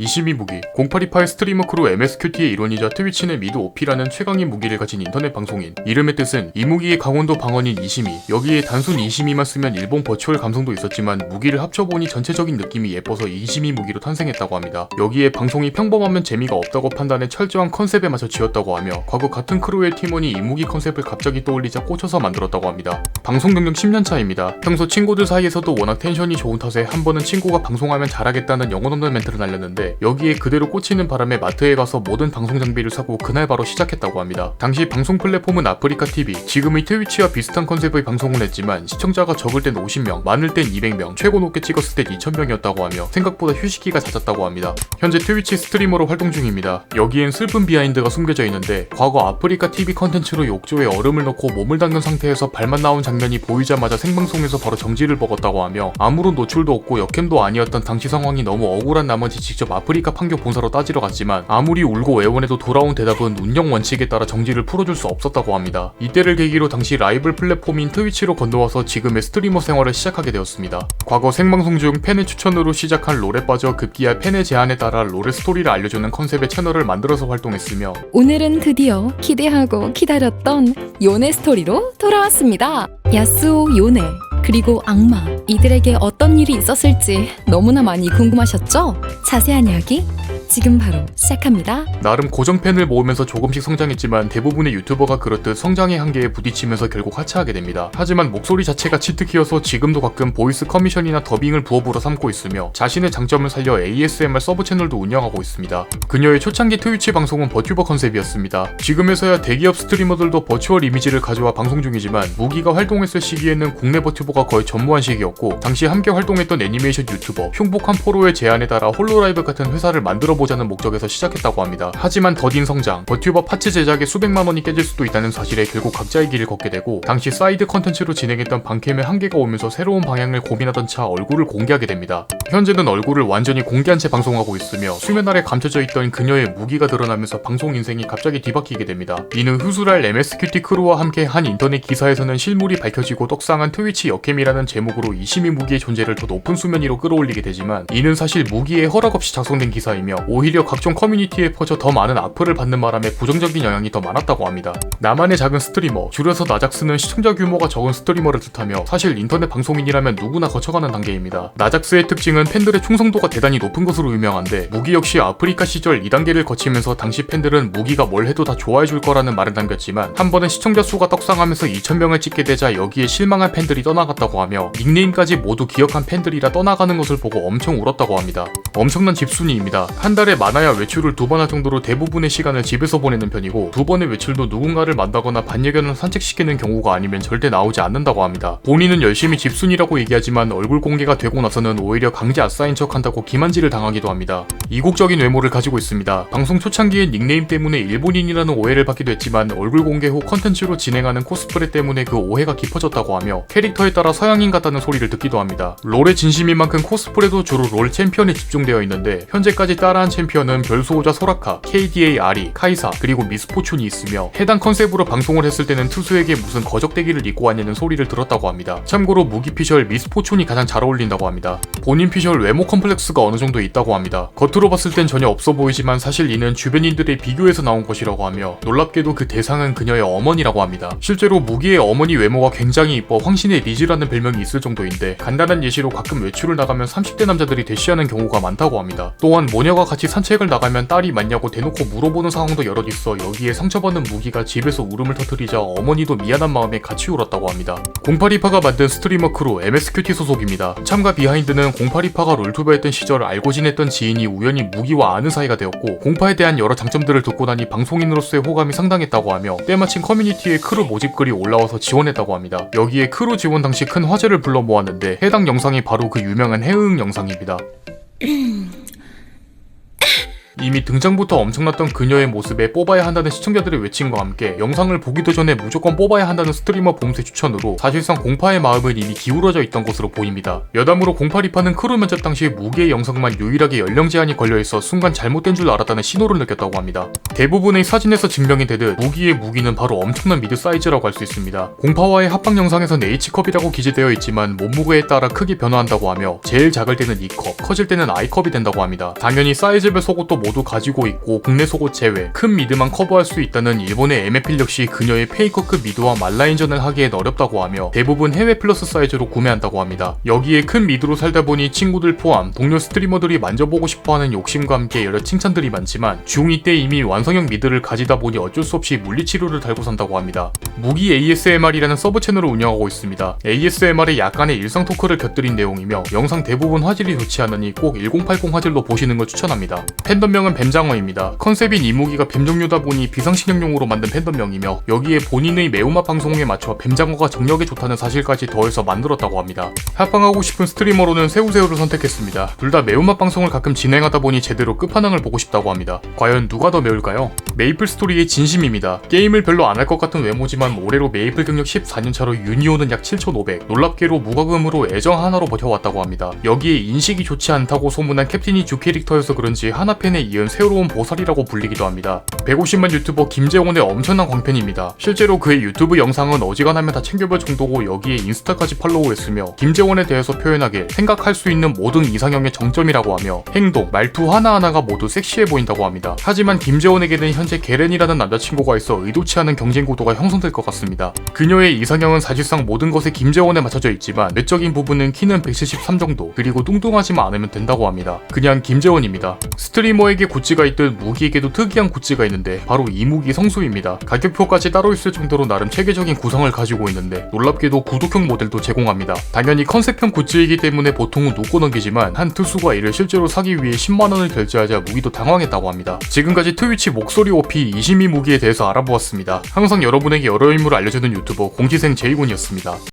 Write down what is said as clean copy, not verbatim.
이시미 무기, 0828 스트리머 크루 MSQT의 일원이자 트위치 내 미드 OP라는 최강의 무기를 가진 인터넷 방송인. 이름의 뜻은 이 무기의 강원도 방언인 이시미, 여기에 단순 이시미만 쓰면 일본 버추얼 감성도 있었지만 무기를 합쳐보니 전체적인 느낌이 예뻐서 이시미 무기로 탄생했다고 합니다. 여기에 방송이 평범하면 재미가 없다고 판단해 철저한 컨셉에 맞춰 지었다고 하며 과거 같은 크루의 팀원이 이 무기 컨셉을 갑자기 떠올리자 꽂혀서 만들었다고 합니다. 방송 경력 10년 차입니다. 평소 친구들 사이에서도 워낙 텐션이 좋은 탓에 한 번은 친구가 방송하면 잘하겠다는 영혼 없는 멘트를 날렸는데 여기에 그대로 꽂히는 바람에 마트에 가서 모든 방송 장비를 사고 그날 바로 시작했다고 합니다. 당시 방송 플랫폼은 아프리카TV, 지금의 트위치와 비슷한 컨셉의 방송을 했지만 시청자가 적을 땐 50명, 많을 땐 200명, 최고 높게 찍었을 땐 2000명이었다고 하며 생각보다 휴식기가 잦았다고 합니다. 현재 트위치 스트리머로 활동 중입니다. 여기엔 슬픈 비하인드가 숨겨져 있는데 과거 아프리카TV 컨텐츠로 욕조에 얼음을 넣고 몸을 담근 상태에서 발만 나온 장면이 보이자마자 생방송에서 바로 정지를 먹었다고 하며 아무런 노출도 없고 역캠도 아니었던 당시 상황이 너무 억울한 나머지 직접 아프리카 판교 본사로 따지러 갔지만 아무리 울고 애원해도 돌아온 대답은 운영 원칙에 따라 정지를 풀어줄 수 없었다고 합니다. 이때를 계기로 당시 라이벌 플랫폼인 트위치로 건너와서 지금의 스트리머 생활을 시작하게 되었습니다. 과거 생방송 중 팬의 추천으로 시작한 롤에 빠져 급기야 팬의 제안에 따라 롤의 스토리를 알려주는 컨셉의 채널을 만들어서 활동했으며 오늘은 드디어 기대하고 기다렸던 요네 스토리로 돌아왔습니다. 야스오 요네 그리고 악마 이들에게 어떤 일이 있었을지 너무나 많이 궁금하셨죠? 자세한 이야기 지금 바로 시작합니다. 나름 고정 팬을 모으면서 조금씩 성장했지만 대부분의 유튜버가 그렇듯 성장의 한계에 부딪히면서 결국 하차하게 됩니다. 하지만 목소리 자체가 치트키여서 지금도 가끔 보이스 커미션이나 더빙을 부업으로 삼고 있으며 자신의 장점을 살려 ASMR 서브 채널도 운영하고 있습니다. 그녀의 초창기 트위치 방송은 버튜버 컨셉이었습니다. 지금에서야 대기업 스트리머들도 버추얼 이미지를 가져와 방송 중이지만 무기가 활동했을 시기에는 국내 버튜버가 거의 전무한 시기였고 당시 함께 활동했던 애니메이션 유튜버 흉복한 포로의 제안에 따라 홀로라이브 같은 회사를 만들어 보자는 목적에서 시작했다고 합니다. 하지만 더딘 성장, 버튜버 파츠 제작에 수백만 원이 깨질 수도 있다는 사실에 결국 각자의 길을 걷게 되고 당시 사이드 컨텐츠로 진행했던 방캠의 한계가 오면서 새로운 방향을 고민하던 차 얼굴을 공개하게 됩니다. 현재는 얼굴을 완전히 공개한 채 방송하고 있으며 수면 아래 감춰져 있던 그녀의 무기가 드러나면서 방송 인생이 갑자기 뒤바뀌게 됩니다. 이는 후술할 MSQT 크루와 함께 한 인터넷 기사에서는 실물이 밝혀지고 떡상한 트위치 역캠이라는 제목으로 이시미 무기의 존재를 더 높은 수면 위로 끌어올리게 되지만 이는 사실 무기에 허락 없이 작성된 기사이며 오히려 각종 커뮤니티에 퍼져 더 많은 악플을 받는 바람에 부정적인 영향이 더 많았다고 합니다. 나만의 작은 스트리머, 줄여서 나작스는 시청자 규모가 적은 스트리머를 뜻하며 사실 인터넷 방송인이라면 누구나 거쳐가는 단계입니다. 나작스의 특징은 팬들의 충성도가 대단히 높은 것으로 유명한데 무기 역시 아프리카 시절 2단계를 거치면서 당시 팬들은 무기가 뭘 해도 다 좋아해줄 거라는 말을 남겼지만 한 번은 시청자 수가 떡상하면서 2000명을 찍게 되자 여기에 실망한 팬들이 떠나갔다고 하며 닉네임까지 모두 기억한 팬들이라 떠나가는 것을 보고 엄청 울었다고 합니다. 엄청난 집순이입니다. 한 달에 많아야 외출을 2번 할 정도로 대부분의 시간을 집에서 보내는 편이고 2번의 외출도 누군가를 만나거나 반려견을 산책시키는 경우가 아니면 절대 나오지 않는다고 합니다. 본인은 열심히 집순이라고 얘기하지만 얼굴 공개가 되고 나서는 오히려 강제 아싸인 척한다고 기만질을 당하기도 합니다. 이국적인 외모를 가지고 있습니다. 방송 초창기엔 닉네임 때문에 일본인이라는 오해를 받기도 했지만 얼굴 공개 후 컨텐츠로 진행하는 코스프레 때문에 그 오해가 깊어졌다고 하며 캐릭터에 따라 서양인 같다는 소리를 듣기도 합니다. 롤의 진심인 만큼 코스프레도 주로 롤 챔피언에 집중되어 있는데 현재까지 따라한 챔피언은 별수호자 소라카, KDA 아리, 카이사, 그리고 미스포춘이 있으며 해당 컨셉으로 방송을 했을 때는 투수에게 무슨 거적대기를 입고 왔냐는 소리를 들었다고 합니다. 참고로 무기 피셜 미스포춘이 가장 잘 어울린다고 합니다. 본인 피셜 외모 컴플렉스가 어느 정도 있다고 합니다. 겉으로 봤을 땐 전혀 없어 보이지만 사실 이는 주변인들의 비교에서 나온 것이라고 하며 놀랍게도 그 대상은 그녀의 어머니라고 합니다. 실제로 무기의 어머니 외모가 굉장히 이뻐 황신의 리즈라는 별명이 있을 정도인데 간단한 예시로 가끔 외출을 나가면 30대 남자들이 대시하는 경우가 많다고 합니다. 또한 모녀가 같이 산책을 나가면 딸이 맞냐고 대놓고 물어보는 상황도 여럿 있어 여기에 상처받는 무기가 집에서 울음을 터뜨리자 어머니도 미안한 마음에 같이 울었다고 합니다. 0828가 만든 스트리머 크루 MSQT 소속입니다. 참가 비하인드는 0828가 롤투버했던 시절 알고 지냈던 지인이 우연히 무기와 아는 사이가 되었고 08에 대한 여러 장점들을 듣고 나니 방송인으로서의 호감이 상당했다고 하며 때마침 커뮤니티에 크루 모집 글이 올라와서 지원했다고 합니다. 여기에 크루 지원 당시 큰 화제를 불러 모았는데 해당 영상이 바로 그 유명한 해응 영상입니다. 이미 등장부터 엄청났던 그녀의 모습에 뽑아야 한다는 시청자들의 외침과 함께 영상을 보기도 전에 무조건 뽑아야 한다는 스트리머 봄새 추천으로 사실상 공파의 마음은 이미 기울어져 있던 것으로 보입니다. 여담으로 공파 리파는 크루 면접 당시 무기의 영상만 유일하게 연령 제한이 걸려있어 순간 잘못된 줄 알았다는 신호를 느꼈다고 합니다. 대부분의 사진에서 증명이 되듯 무기의 무기는 바로 엄청난 미드 사이즈라고 할 수 있습니다. 공파와의 합방 영상에선 H컵이라고 기재되어 있지만 몸무게에 따라 크게 변화한다고 하며 제일 작을 때는 E컵, 커질 때는 I컵이 된다고 합니다. 당연히 사이즈별 속옷도 모두 가지고 있고 국내 속옷 제외, 큰 미드만 커버할 수 있다는 일본의 MFP 역시 그녀의 페이커급 미드와 말라인전을 하기엔 어렵다고 하며 대부분 해외 플러스 사이즈로 구매한다고 합니다. 여기에 큰 미드로 살다 보니 친구들 포함 동료 스트리머들이 만져보고 싶어하는 욕심과 함께 여러 칭찬들이 많지만 중2 때 이미 완성형 미드를 가지다 보니 어쩔 수 없이 물리치료를 달고 산다고 합니다. 무기 ASMR이라는 서브 채널을 운영하고 있습니다. ASMR에 약간의 일상 토크를 곁들인 내용이며 영상 대부분 화질이 좋지 않으니 꼭 1080 화질로 보시는 걸 추천합니다. 팬덤명은 뱀장어입니다. 컨셉인 이 무기가 뱀 종류다 보니 비상식량용으로 만든 팬덤명이며 여기에 본인의 매운맛 방송에 맞춰 뱀장어가 정력에 좋다는 사실까지 더해서 만들었다고 합니다. 합방하고 싶은 스트리머로는 새우새우를 선택했습니다. 둘 다 매운맛 방송을 가끔 진행하다 보니 제대로 끝판왕을 보고 싶다고 합니다. 과연 누가 더 매울까요? 메이플 스토리의 진심입니다. 게임을 별로 안 할 것 같은 외모지만 올해로 메이플 경력 14년차로 유니온은 약 7,500, 놀랍게로 무과금으로 애정 하나로 버텨왔다고 합니다. 여기에 인식이 좋지 않다고 소문난 캡틴이 주 캐릭터여서 그런지 하나팬에 이은 새로운 보살이라고 불리기도 합니다. 150만 유튜버 김재원의 엄청난 광팬입니다. 실제로 그의 유튜브 영상은 어지간하면 다 챙겨볼 정도고 여기에 인스타까지 팔로우했으며 김재원에 대해서 표현하길 생각할 수 있는 모든 이상형의 정점이라고 하며 행동, 말투 하나하나가 모두 섹시해 보인다고 합니다. 하지만 김재원에게는 현재 게렌이라는 남자친구가 있어 의도치 않은 경쟁 구도가 형성될 것 같습니다. 그녀의 이상형은 사실상 모든 것에 김재원에 맞춰져 있지만 내적인 부분은 키는 173 정도, 그리고 뚱뚱하지만 않으면 된다고 합니다. 그냥 김재원입니다. 스트리머에게 구찌가 있듯 무기에게도 특이한 구찌가 있는데 바로 이 무기 성수입니다. 가격표까지 따로 있을 정도로 나름 체계적인 구성을 가지고 있는데 놀랍게도 구독형 모델도 제공합니다. 당연히 컨셉형 구찌이기 때문에 보통은 놓고 넘기지만 한 투수가 이를 실제로 사기 위해 10만원을 결제하자 무기도 당황했다고 합니다. 지금까지 트위치 목소리 OP 이시미 무기에 대해서 알아보았습니다. 항상 여러분에게 여러 인물을 알려주는 유튜버 공지생 제이군이었습니다.